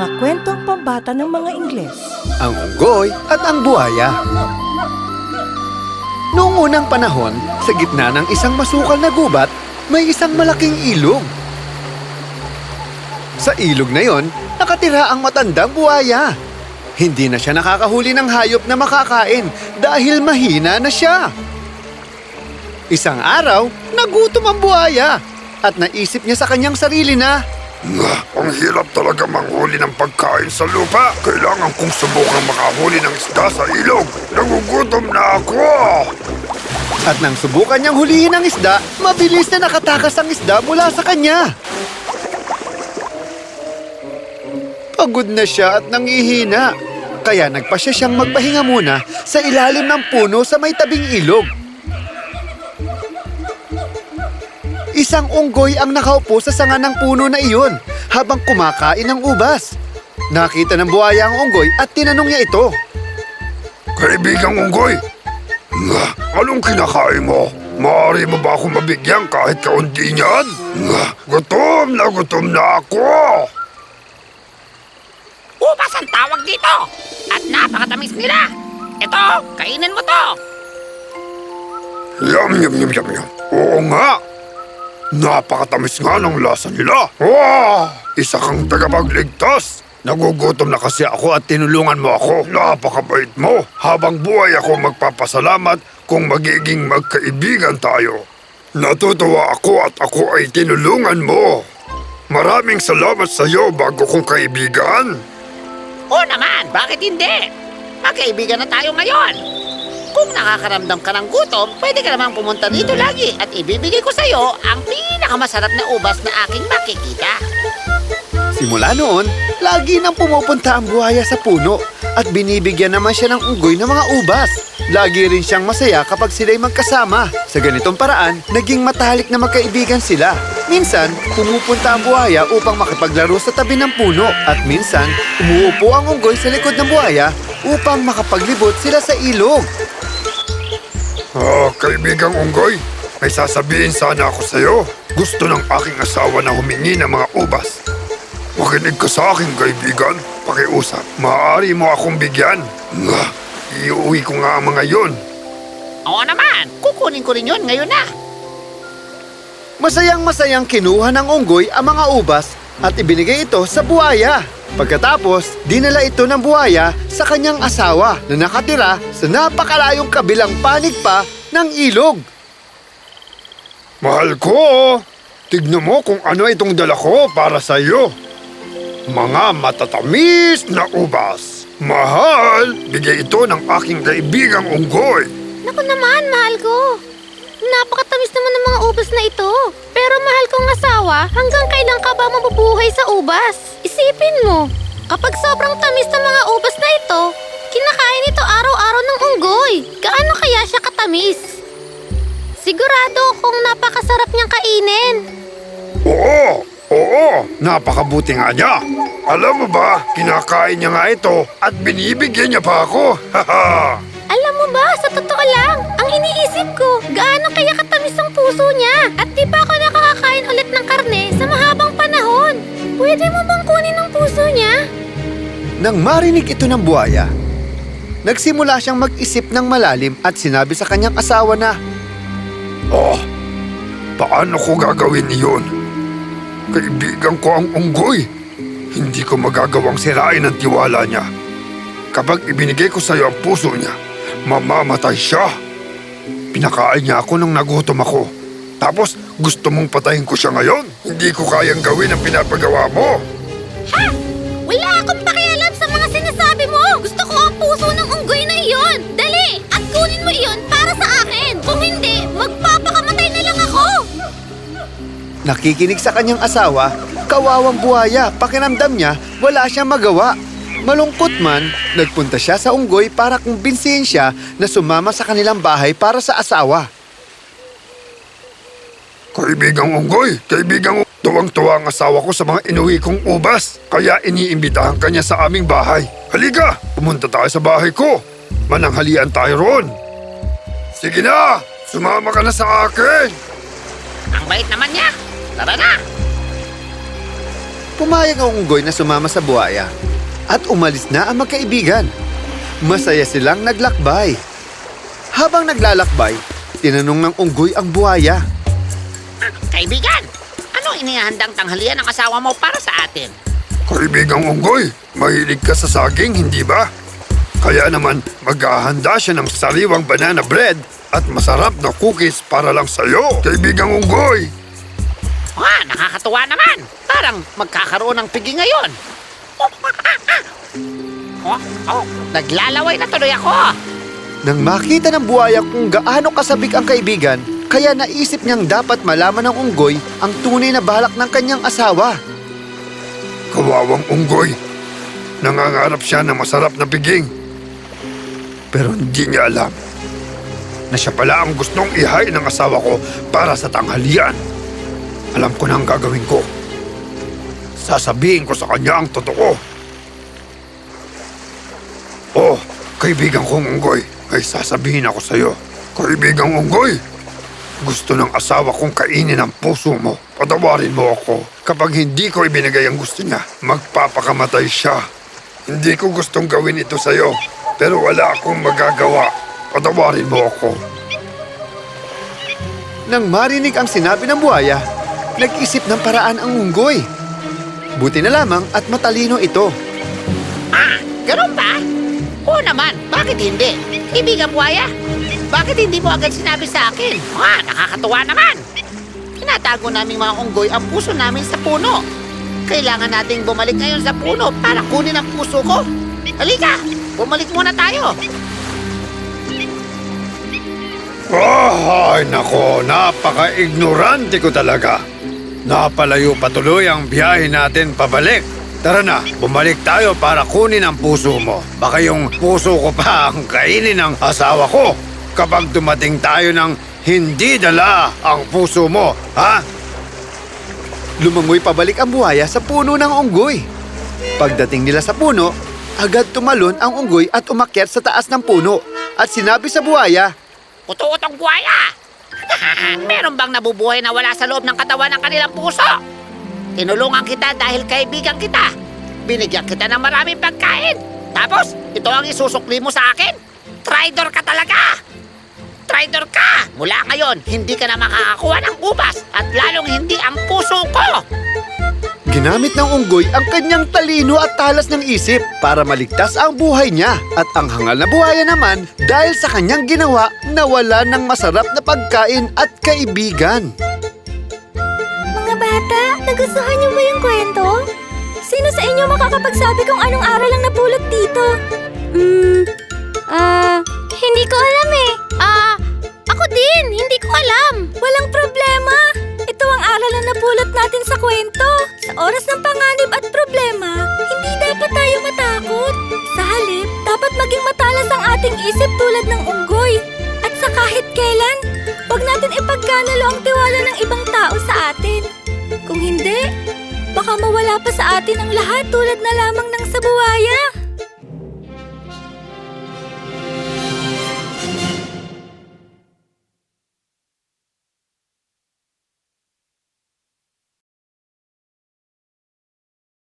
Mga kwentong pambata ng mga Ingles. Ang unggoy at ang buhaya. Noong unang panahon, sa gitna ng isang masukal na gubat, may isang malaking ilog. Sa ilog na yon, nakatira ang matandang buhaya. Hindi na siya nakakahuli ng hayop na makakain dahil mahina na siya. Isang araw, nagutom ang buhaya at naisip niya sa kanyang sarili na, Ang hirap talaga manghuli ng pagkain sa lupa. Kailangan kong subukang makahuli ng isda sa ilog. Nagugutom na ako! at nang subukan niyang hulihin ang isda, mabilis na nakatakas ang isda mula sa kanya. Pagod na siya at nangihina, kaya nagpasya siyang magpahinga muna sa ilalim ng puno sa may tabing ilog. Isang unggoy ang nakaupo sa sanga ng puno na iyon habang kumakain ng ubas. Nakita ng buhaya ang unggoy at tinanong niya ito. Kaibigang unggoy, anong kinakain mo? Maaari mo ba akong mabigyan kahit kaunti niyan? Gutom na ako! Ubas ang tawag dito! At napakatamis nila! Ito, kainin mo to! Yum, yum, yum, yum, yum. Oo nga! Napakatamis nga ng lasa nila! Wow! Isa kang tagapagligtas! Nagugutom na kasi ako at tinulungan mo ako. Napakabait mo. Habang buhay ako magpapasalamat kung magiging magkaibigan tayo. Natutuwa ako at ako ay tinulungan mo. Maraming salamat sa iyo, bago kong kaibigan. Oo naman, bakit hindi? Magkaibigan na tayo ngayon. Kung nakakaramdam ka ng gutom, pwede ka namang pumunta dito lagi at ibibigay ko sa'yo ang pinakamasarap na ubas na aking makikita. Simula noon, lagi nang pumupunta ang buhaya sa puno at binibigyan naman siya ng unggoy ng mga ubas. Lagi rin siyang masaya kapag sila'y magkasama. Sa ganitong paraan, naging matalik na magkaibigan sila. Minsan, pumupunta ang buhaya upang makipaglaro sa tabi ng puno at minsan, umuupo ang unggoy sa likod ng buhaya upang makapaglibot sila sa ilog. Kaibigang unggoy, may sasabihin sana ako sa'yo. Gusto ng aking asawa na humingi ng mga ubas. Makinig ka sa akin, kaibigan. Pakiusap, maaari mo akong bigyan. Iuwi ko nga ang mga yon. Oo naman, kukunin ko rin yun ngayon na. Masayang-masayang kinuha ng unggoy ang mga ubas at ibinigay ito sa buhaya. Pagkatapos, dinala ito ng buhaya sa kanyang asawa na nakatira sa napakalayong kabilang panig pa ng ilog. Mahal ko, tignan mo kung ano itong dala ko para sa iyo. Mga matatamis na ubas. Mahal, bigay ito ng aking kaibigang unggoy. Naku naman, mahal ko. Napakatamis naman ng mga ubas na ito. Pero mahal kong asawa, hanggang kailan ka ba mabubuhay sa ubas? Isipin mo, kapag sobrang tamis ng mga ubas na ito, kinakain ito araw-araw ng unggoy. Gaano kaya siya katamis? Sigurado kung napakasarap niyang kainin. Oo, napakabuti nga niya. Alam mo ba, kinakain niya nga ito at binibigyan niya pa ako. Alam mo ba, sa totoo lang, ang iniisip ko, gaano kaya katamis ang puso niya? At di pa ako nakakakain ulit ng karne sa mahabang panahon. Pwede mo bang kunin ang puso niya? Nang marinig ito ng buhaya, nagsimula siyang mag-isip ng malalim at sinabi sa kanyang asawa na, Paano ko gagawin iyon? Kaibigan ko ang unggoy. Hindi ko magagawang sirain ang tiwala niya. Kapag ibinigay ko sa iyo ang puso niya, mamamatay siya. Pinakain niya ako nang nagutom ako. Tapos gusto mong patayin ko siya ngayon? Hindi ko kayang gawin ang pinapagawa mo. Ha? Wala akong pakialam sa mga sinasabi mo! Gusto ko ang puso ng unggoy na iyon! Dali! At kunin mo iyon para sa akin! Kung hindi, magpapakamatay na lang ako! nakikinig sa kanyang asawa, kawawang buhaya, pakiramdam niya, wala siyang magawa. Malungkot man, nagpunta siya sa unggoy para kumbinsihin siya na sumama sa kanilang bahay para sa asawa. Kaibigang unggoy, tuwang-tuwa ang asawa ko sa mga inuwi kong ubas. Kaya iniimbitahan kanya sa aming bahay. Halika, pumunta tayo sa bahay ko. Mananghalian tayo roon. Sige na, sumama ka na sa akin. Ang bait naman niya. Tara na! Pumayag ang unggoy na sumama sa buhaya at umalis na ang magkaibigan. Masaya silang naglakbay. Habang naglalakbay, tinanong ng unggoy ang buhaya. Kaibigan, ano inihandang tanghalian ng asawa mo para sa atin? Kaibigang unggoy, mahilig ka sa saging, hindi ba? Kaya naman, maghahanda siya ng sariwang banana bread at masarap na cookies para lang sa'yo, kaibigang unggoy. Nakakatuwa naman. Parang magkakaroon ng pigi ngayon. Naglalaway na tuloy ako. Nang makita ng buhaya kung gaano kasabik ang kaibigan, kaya naisip niyang dapat malaman ng unggoy ang tunay na balak ng kanyang asawa. Kawawang unggoy. Nangangarap siya ng masarap na piging. Pero hindi niya alam na siya pala ang gustong ihain ng asawa ko para sa tanghalian. Alam ko na ang gagawin ko. Sasabihin ko sa kanya ang totoo. Oh, kaibigan kong unggoy, may sasabihin ako sa'yo. Kaibigang unggoy, gusto ng asawa kong kainin ang puso mo. Patawarin mo ako. Kapag hindi ko ibinigay ang gusto niya, magpapakamatay siya. Hindi ko gustong gawin ito sa'yo, pero wala akong magagawa. Patawarin mo ako. Nang marinig ang sinabi ng buhaya, nag-isip ng paraan ang unggoy. Buti na lamang at matalino ito. Ganun ba? Oo naman, bakit hindi? Kaibigan buhaya, bakit hindi mo agad sinabi sa akin? Nakakatuwa naman. Tinatago naming mga unggoy ang puso namin sa puno. Kailangan nating bumalik ngayon sa puno para kunin ang puso ko. Halika, bumalik muna tayo. Ay, nako, napaka-ignorante ko talaga. Napalayo patuloy ang biyahe natin pabalik. Tara na, bumalik tayo para kunin ang puso mo. Baka yung puso ko pa ang kainin ng asawa ko kapag dumating tayo ng hindi dala ang puso mo, ha? Lumangoy pabalik ang buhaya sa puno ng unggoy. Pagdating nila sa puno, agad tumalon ang unggoy at umakyat sa taas ng puno. At sinabi sa buhaya, Uto-utong buhaya! Meron bang nabubuhay na wala sa loob ng katawan ng kanilang puso? Tinulungan kita dahil kaibigan kita. Binigyan kita ng maraming pagkain. Tapos, ito ang isusukli mo sa akin? Traitor ka talaga! Traitor ka! Mula ngayon, hindi ka na makakakuha ng ubas at lalong hindi ang puso ko! ginamit ng unggoy ang kanyang talino at talas ng isip para maligtas ang buhay niya. At ang hangal na buhaya naman dahil sa kanyang ginawa nawala ng masarap na pagkain at kaibigan. Mga bata, nagustuhan niyo ba yung kwento? Sino sa inyo makakapagsabi kung anong aral ang napulot dito? Hindi ko alam eh. Ako din, hindi ko alam. Walang problema. Ito ang aral na napulot natin sa kwento. Sa oras ng panganib at problema, hindi dapat tayo matakot. Sa halip, dapat maging matalas ang ating isip tulad ng unggoy. At sa kahit kailan, huwag natin ipagkanalo ang tiwala ng ibang tao sa atin. Kung hindi, baka mawala pa sa atin ang lahat tulad na lamang ng sa buhaya.